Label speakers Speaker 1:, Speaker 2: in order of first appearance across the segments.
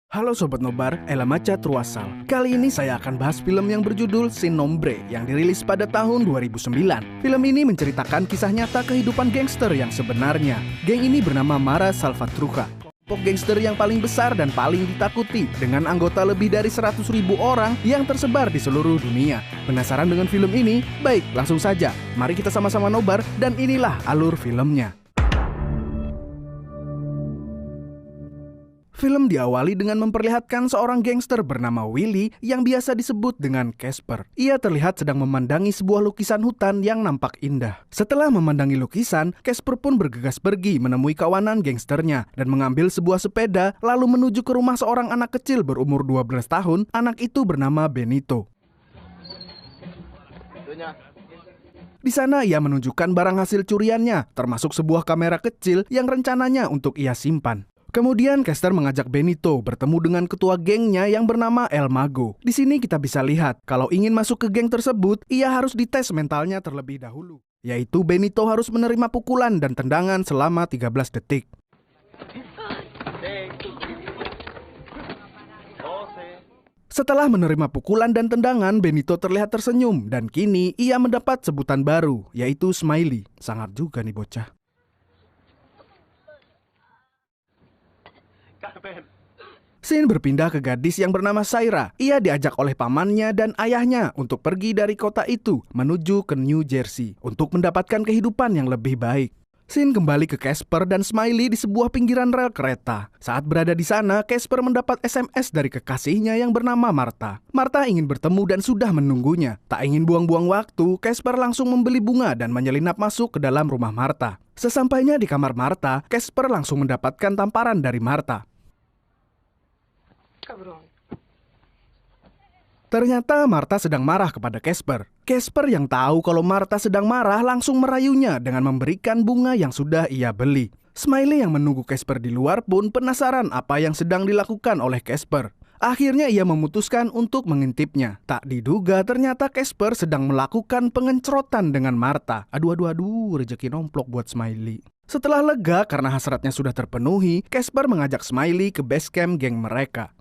Speaker 1: Halo Sobat Nobar, Elamaca Truasal. Kali ini saya akan bahas film yang berjudul Sin Nombre yang dirilis pada tahun 2009. Film ini menceritakan kisah nyata kehidupan gangster yang sebenarnya. Geng ini bernama Mara Salvatrucha, kelompok gangster yang paling besar dan paling ditakuti, dengan anggota lebih dari 100.000 orang yang tersebar di seluruh dunia. Penasaran dengan film ini? Baik, langsung saja. Mari kita sama-sama nobar, dan inilah alur filmnya. Film diawali dengan memperlihatkan seorang gangster bernama Willy yang biasa disebut dengan Casper. Ia terlihat sedang memandangi sebuah lukisan hutan yang nampak indah. Setelah memandangi lukisan, Casper pun bergegas pergi menemui kawanan gangsternya dan mengambil sebuah sepeda lalu menuju ke rumah seorang anak kecil berumur 12 tahun. Anak itu bernama Benito. Di sana ia menunjukkan barang hasil curiannya, termasuk sebuah kamera kecil yang rencananya untuk ia simpan. Kemudian Casper mengajak Benito bertemu dengan ketua gengnya yang bernama El Mago. Di sini kita bisa lihat kalau ingin masuk ke geng tersebut, ia harus dites mentalnya terlebih dahulu. Yaitu Benito harus menerima pukulan dan tendangan selama 13 detik. Setelah menerima pukulan dan tendangan, Benito terlihat tersenyum dan kini ia mendapat sebutan baru, yaitu Smiley. Sangat juga nih bocah. Scene berpindah ke gadis yang bernama Saira. Ia diajak oleh pamannya dan ayahnya untuk pergi dari kota itu menuju ke New Jersey untuk mendapatkan kehidupan yang lebih baik. Scene kembali ke Casper dan Smiley di sebuah pinggiran rel kereta. Saat berada di sana, Casper mendapat SMS dari kekasihnya yang bernama Martha. Martha ingin bertemu dan sudah menunggunya. Tak ingin buang-buang waktu, Casper langsung membeli bunga dan menyelinap masuk ke dalam rumah Martha. Sesampainya di kamar Martha, Casper langsung mendapatkan tamparan dari Martha. Ternyata Martha sedang marah kepada Casper. Casper yang tahu kalau Martha sedang marah langsung merayunya dengan memberikan bunga yang sudah ia beli. Smiley yang menunggu Casper di luar pun penasaran apa yang sedang dilakukan oleh Casper. Akhirnya ia memutuskan untuk mengintipnya. Tak diduga ternyata Casper sedang melakukan pengencrotan dengan Martha. Aduh, rezeki nomplok buat Smiley. Setelah lega karena hasratnya sudah terpenuhi, Casper mengajak Smiley ke base camp geng mereka.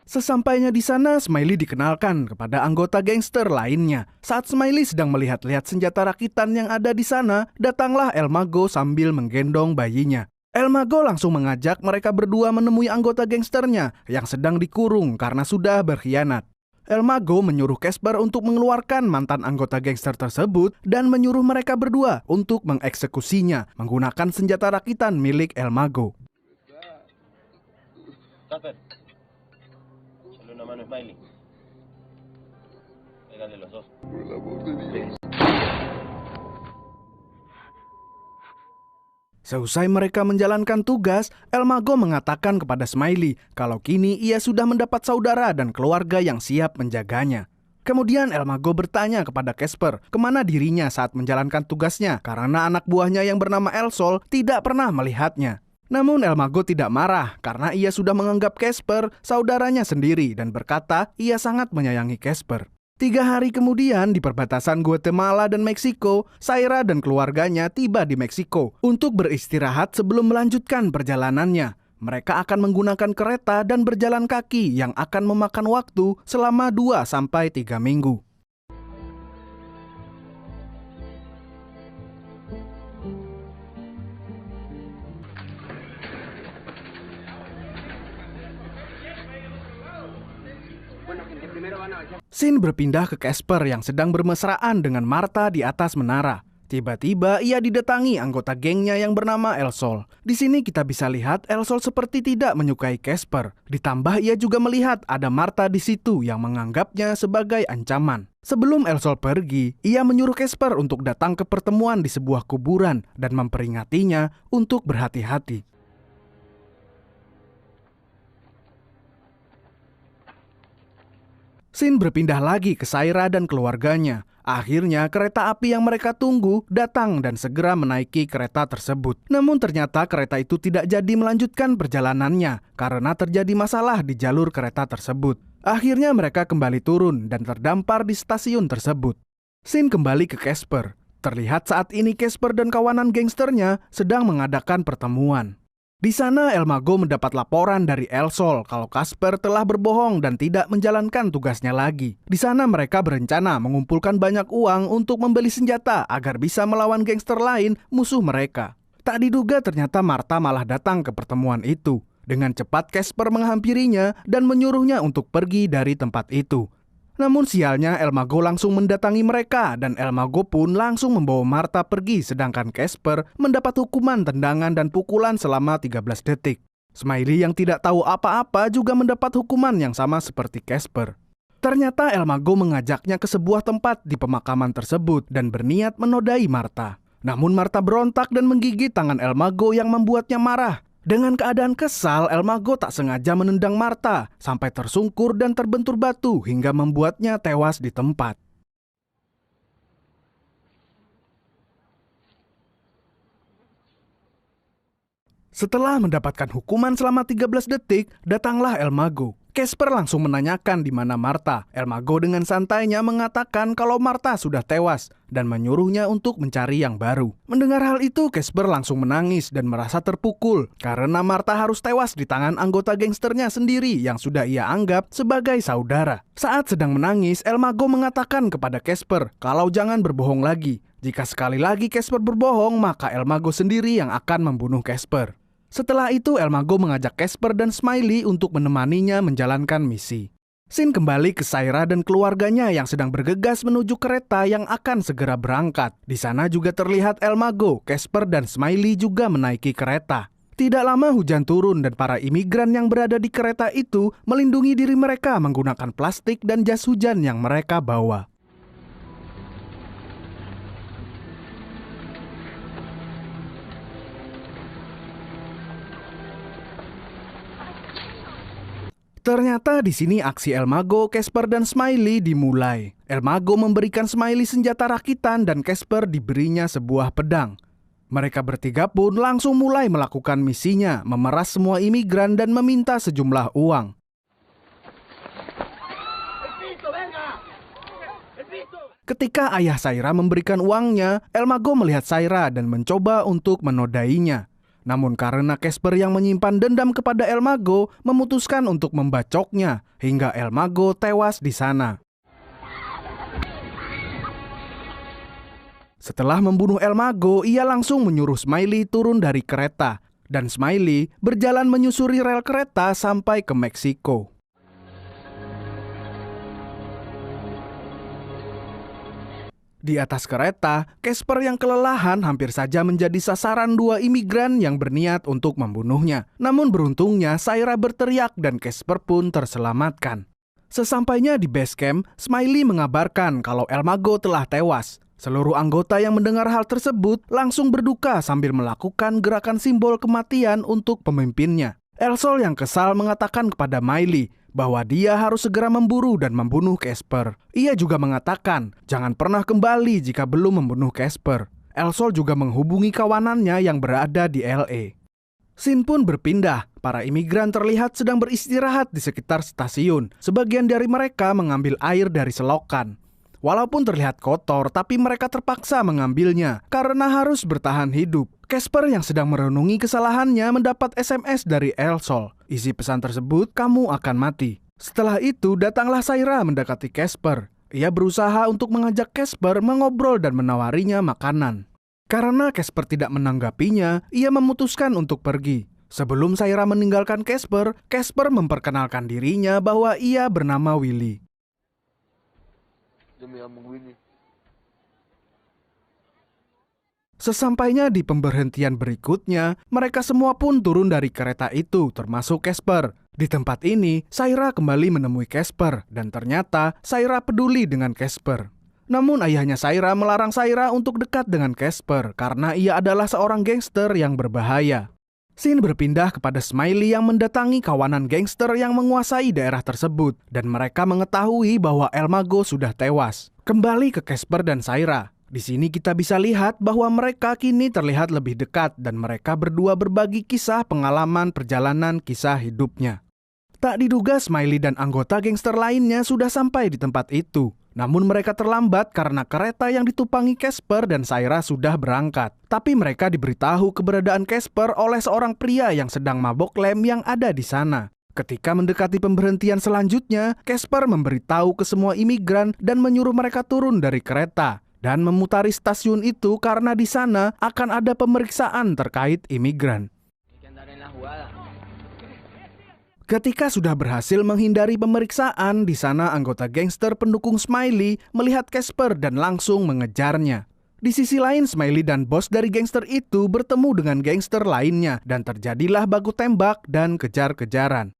Speaker 1: Sesampainya di sana, Smiley dikenalkan kepada anggota gangster lainnya. Saat Smiley sedang melihat-lihat senjata rakitan yang ada di sana, datanglah El Mago sambil menggendong bayinya. El Mago langsung mengajak mereka berdua menemui anggota gangsternya yang sedang dikurung karena sudah berkhianat. El Mago menyuruh Casper untuk mengeluarkan mantan anggota gangster tersebut dan menyuruh mereka berdua untuk mengeksekusinya menggunakan senjata rakitan milik El Mago. Seusai mereka menjalankan tugas, El Mago mengatakan kepada Smiley kalau kini ia sudah mendapat saudara dan keluarga yang siap menjaganya. Kemudian El Mago bertanya kepada Casper kemana dirinya saat menjalankan tugasnya karena anak buahnya yang bernama El Sol tidak pernah melihatnya. Namun El Mago tidak marah karena ia sudah menganggap Casper saudaranya sendiri dan berkata ia sangat menyayangi Casper. 3 hari kemudian di perbatasan Guatemala dan Meksiko, Saira dan keluarganya tiba di Meksiko untuk beristirahat sebelum melanjutkan perjalanannya. Mereka akan menggunakan kereta dan berjalan kaki yang akan memakan waktu selama 2-3 minggu. Scene berpindah ke Casper yang sedang bermesraan dengan Martha di atas menara. Tiba-tiba ia didatangi anggota gengnya yang bernama El Sol. Di sini kita bisa lihat El Sol seperti tidak menyukai Casper. Ditambah ia juga melihat ada Martha di situ yang menganggapnya sebagai ancaman. Sebelum El Sol pergi, ia menyuruh Casper untuk datang ke pertemuan di sebuah kuburan dan memperingatinya untuk berhati-hati. Scene berpindah lagi ke Saira dan keluarganya. Akhirnya kereta api yang mereka tunggu datang dan segera menaiki kereta tersebut. Namun ternyata kereta itu tidak jadi melanjutkan perjalanannya karena terjadi masalah di jalur kereta tersebut. Akhirnya mereka kembali turun dan terdampar di stasiun tersebut. Scene kembali ke Casper. Terlihat saat ini Casper dan kawanan gangsternya sedang mengadakan pertemuan. Di sana El Mago mendapat laporan dari El Sol kalau Casper telah berbohong dan tidak menjalankan tugasnya lagi. Di sana mereka berencana mengumpulkan banyak uang untuk membeli senjata agar bisa melawan gangster lain musuh mereka. Tak diduga ternyata Martha malah datang ke pertemuan itu. Dengan cepat Casper menghampirinya dan menyuruhnya untuk pergi dari tempat itu. Namun sialnya El Mago langsung mendatangi mereka dan El Mago pun langsung membawa Martha pergi sedangkan Casper mendapat hukuman tendangan dan pukulan selama 13 detik. Smiley yang tidak tahu apa-apa juga mendapat hukuman yang sama seperti Casper. Ternyata El Mago mengajaknya ke sebuah tempat di pemakaman tersebut dan berniat menodai Martha. Namun Martha berontak dan menggigit tangan El Mago yang membuatnya marah. Dengan keadaan kesal, El Mago tak sengaja menendang Martha sampai tersungkur dan terbentur batu hingga membuatnya tewas di tempat. Setelah mendapatkan hukuman selama 13 detik, datanglah El Mago. Casper langsung menanyakan di mana Martha. El Mago dengan santainya mengatakan kalau Martha sudah tewas dan menyuruhnya untuk mencari yang baru. Mendengar hal itu, Casper langsung menangis dan merasa terpukul karena Martha harus tewas di tangan anggota gangsternya sendiri yang sudah ia anggap sebagai saudara. Saat sedang menangis, El Mago mengatakan kepada Casper kalau jangan berbohong lagi. Jika sekali lagi Casper berbohong, maka El Mago sendiri yang akan membunuh Casper. Setelah itu, El Mago mengajak Casper dan Smiley untuk menemaninya menjalankan misi. Scene kembali ke Saira dan keluarganya yang sedang bergegas menuju kereta yang akan segera berangkat. Di sana juga terlihat El Mago, Casper dan Smiley juga menaiki kereta. Tidak lama hujan turun dan para imigran yang berada di kereta itu melindungi diri mereka menggunakan plastik dan jas hujan yang mereka bawa. Ternyata di sini aksi El Mago, Casper dan Smiley dimulai. El Mago memberikan Smiley senjata rakitan dan Casper diberinya sebuah pedang. Mereka bertiga pun langsung mulai melakukan misinya, memeras semua imigran dan meminta sejumlah uang. Ketika ayah Saira memberikan uangnya, El Mago melihat Saira dan mencoba untuk menodainya. Namun karena Casper yang menyimpan dendam kepada El Mago memutuskan untuk membacoknya hingga El Mago tewas di sana. Setelah membunuh El Mago, ia langsung menyuruh Smiley turun dari kereta dan Smiley berjalan menyusuri rel kereta sampai ke Meksiko. Di atas kereta, Casper yang kelelahan hampir saja menjadi sasaran dua imigran yang berniat untuk membunuhnya. Namun beruntungnya Saira berteriak dan Casper pun terselamatkan. Sesampainya di base camp, Smiley mengabarkan kalau El Mago telah tewas. Seluruh anggota yang mendengar hal tersebut langsung berduka sambil melakukan gerakan simbol kematian untuk pemimpinnya. El Sol yang kesal mengatakan kepada Miley bahwa dia harus segera memburu dan membunuh Casper. Ia juga mengatakan jangan pernah kembali jika belum membunuh Casper. El Sol juga menghubungi kawanannya yang berada di LA. Scene pun berpindah. Para imigran terlihat sedang beristirahat di sekitar stasiun. Sebagian dari mereka mengambil air dari selokan. Walaupun terlihat kotor, tapi mereka terpaksa mengambilnya karena harus bertahan hidup. Casper yang sedang merenungi kesalahannya mendapat SMS dari El Sol. Isi pesan tersebut, "Kamu akan mati." Setelah itu, datanglah Saira mendekati Casper. Ia berusaha untuk mengajak Casper mengobrol dan menawarinya makanan. Karena Casper tidak menanggapinya, ia memutuskan untuk pergi. Sebelum Saira meninggalkan Casper, Casper memperkenalkan dirinya bahwa ia bernama Willy. Sesampainya di pemberhentian berikutnya, mereka semua pun turun dari kereta itu, termasuk Casper. Di tempat ini, Saira kembali menemui Casper, dan ternyata Saira peduli dengan Casper. Namun ayahnya Saira melarang Saira untuk dekat dengan Casper, karena ia adalah seorang gangster yang berbahaya. Scene berpindah kepada Smiley yang mendatangi kawanan gangster yang menguasai daerah tersebut, dan mereka mengetahui bahwa El Mago sudah tewas. Kembali ke Casper dan Saira. Di sini kita bisa lihat bahwa mereka kini terlihat lebih dekat dan mereka berdua berbagi kisah pengalaman perjalanan kisah hidupnya. Tak diduga Smiley dan anggota gangster lainnya sudah sampai di tempat itu. Namun mereka terlambat karena kereta yang ditumpangi Casper dan Saira sudah berangkat. Tapi mereka diberitahu keberadaan Casper oleh seorang pria yang sedang mabok lem yang ada di sana. Ketika mendekati pemberhentian selanjutnya, Casper memberitahu ke semua imigran dan menyuruh mereka turun dari kereta dan memutari stasiun itu karena di sana akan ada pemeriksaan terkait imigran. Ketika sudah berhasil menghindari pemeriksaan, di sana anggota gangster pendukung Smiley melihat Casper dan langsung mengejarnya. Di sisi lain, Smiley dan bos dari gangster itu bertemu dengan gangster lainnya dan terjadilah baku tembak dan kejar-kejaran.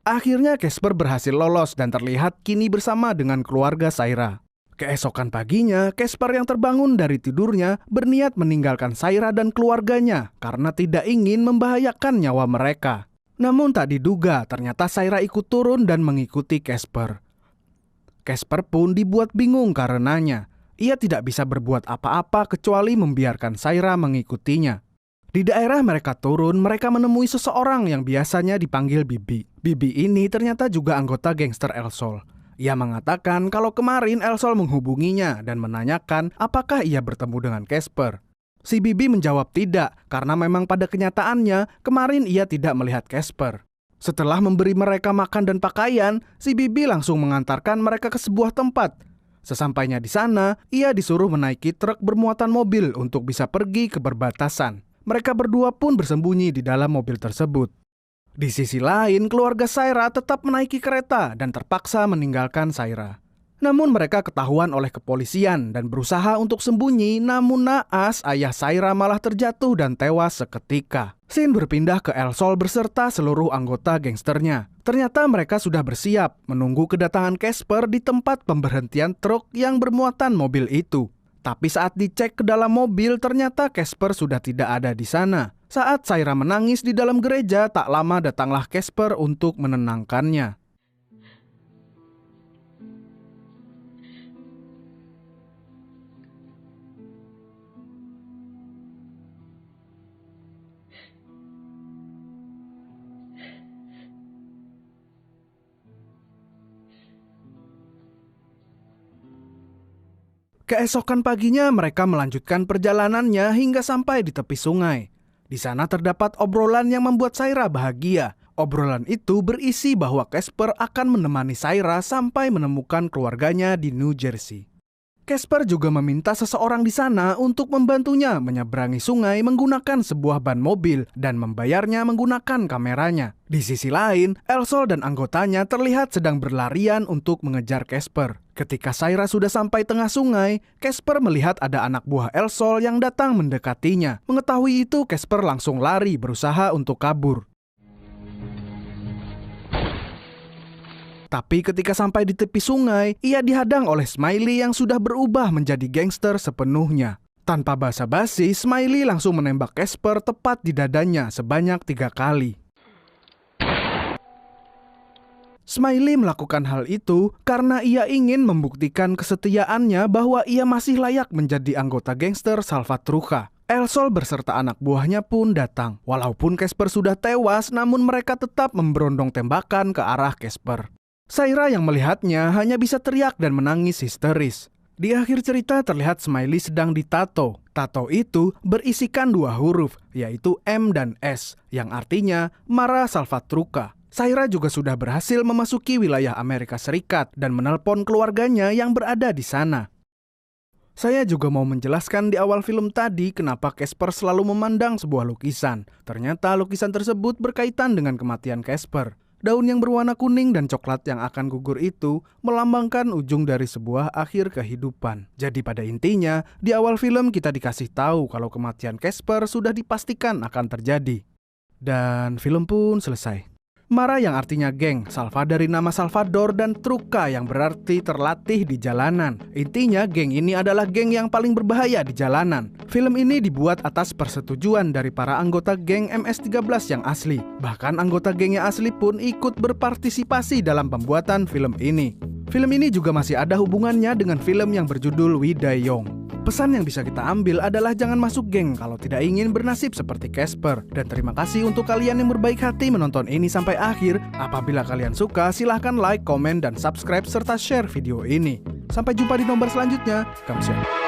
Speaker 1: Akhirnya Casper berhasil lolos dan terlihat kini bersama dengan keluarga Saira. Keesokan paginya, Casper yang terbangun dari tidurnya berniat meninggalkan Saira dan keluarganya karena tidak ingin membahayakan nyawa mereka. Namun tak diduga, ternyata Saira ikut turun dan mengikuti Casper. Casper pun dibuat bingung karenanya. Ia tidak bisa berbuat apa-apa kecuali membiarkan Saira mengikutinya. Di daerah mereka turun, mereka menemui seseorang yang biasanya dipanggil Bibi. Bibi ini ternyata juga anggota gangster El Sol. Ia mengatakan kalau kemarin El Sol menghubunginya dan menanyakan apakah ia bertemu dengan Casper. Si Bibi menjawab tidak, karena memang pada kenyataannya kemarin ia tidak melihat Casper. Setelah memberi mereka makan dan pakaian, si Bibi langsung mengantarkan mereka ke sebuah tempat. Sesampainya di sana, ia disuruh menaiki truk bermuatan mobil untuk bisa pergi ke perbatasan. Mereka berdua pun bersembunyi di dalam mobil tersebut. Di sisi lain, keluarga Saira tetap menaiki kereta dan terpaksa meninggalkan Saira. Namun mereka ketahuan oleh kepolisian dan berusaha untuk sembunyi, namun naas ayah Saira malah terjatuh dan tewas seketika. Scene berpindah ke El Sol beserta seluruh anggota gangsternya. Ternyata mereka sudah bersiap menunggu kedatangan Casper di tempat pemberhentian truk yang bermuatan mobil itu. Tapi saat dicek ke dalam mobil, ternyata Casper sudah tidak ada di sana. Saat Saira menangis di dalam gereja, tak lama datanglah Casper untuk menenangkannya. Keesokan paginya mereka melanjutkan perjalanannya hingga sampai di tepi sungai. Di sana terdapat obrolan yang membuat Saira bahagia. Obrolan itu berisi bahwa Casper akan menemani Saira sampai menemukan keluarganya di New Jersey. Casper juga meminta seseorang di sana untuk membantunya menyeberangi sungai menggunakan sebuah ban mobil dan membayarnya menggunakan kameranya. Di sisi lain, El Sol dan anggotanya terlihat sedang berlarian untuk mengejar Casper. Ketika Saira sudah sampai tengah sungai, Casper melihat ada anak buah El Sol yang datang mendekatinya. Mengetahui itu, Casper langsung lari berusaha untuk kabur. Tapi ketika sampai di tepi sungai, ia dihadang oleh Smiley yang sudah berubah menjadi gangster sepenuhnya. Tanpa basa-basi, Smiley langsung menembak Casper tepat di dadanya sebanyak 3 kali. Smiley melakukan hal itu karena ia ingin membuktikan kesetiaannya bahwa ia masih layak menjadi anggota gangster Salvatrucha. El Sol beserta anak buahnya pun datang. Walaupun Casper sudah tewas, namun mereka tetap memberondong tembakan ke arah Casper. Saira yang melihatnya hanya bisa teriak dan menangis histeris. Di akhir cerita terlihat Smiley sedang ditato. Tato itu berisikan 2 huruf, yaitu M dan S, yang artinya Mara Salvatrucha. Saira juga sudah berhasil memasuki wilayah Amerika Serikat dan menelpon keluarganya yang berada di sana. Saya juga mau menjelaskan di awal film tadi kenapa Casper selalu memandang sebuah lukisan. Ternyata lukisan tersebut berkaitan dengan kematian Casper. Daun yang berwarna kuning dan coklat yang akan gugur itu melambangkan ujung dari sebuah akhir kehidupan. Jadi pada intinya, di awal film kita dikasih tahu kalau kematian Casper sudah dipastikan akan terjadi. Dan film pun selesai. Mara yang artinya geng, Salva dari nama Salvador, dan Trucha yang berarti terlatih di jalanan. Intinya geng ini adalah geng yang paling berbahaya di jalanan. Film ini dibuat atas persetujuan dari para anggota geng MS-13 yang asli. Bahkan anggota gengnya asli pun ikut berpartisipasi dalam pembuatan film ini. Film ini juga masih ada hubungannya dengan film yang berjudul We Die Young. Pesan yang bisa kita ambil adalah jangan masuk geng kalau tidak ingin bernasib seperti Casper. Dan terima kasih untuk kalian yang berbaik hati menonton ini sampai akhir. Apabila kalian suka, silahkan like, komen, dan subscribe serta share video ini. Sampai jumpa di nomor selanjutnya. Kamsahamnida.